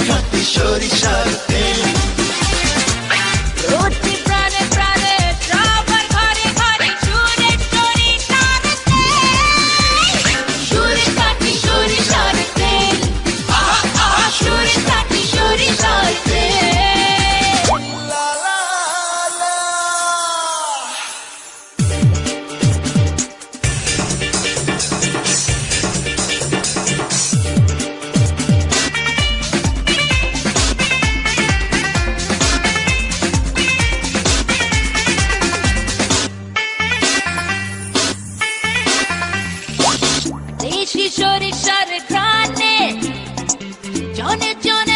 খাঁটি সরিষার তেল। প্রতি প্রাণে প্রাণে সবার ঘরে ঘরে সুরের সরিষার তেল। সুরের খাঁটি সরিষার তেল। আহা আহা সুরের খাঁটি সরিষার তেল। লা লা লা। দেশি সরিষার ঘ্রাণে জনে জনে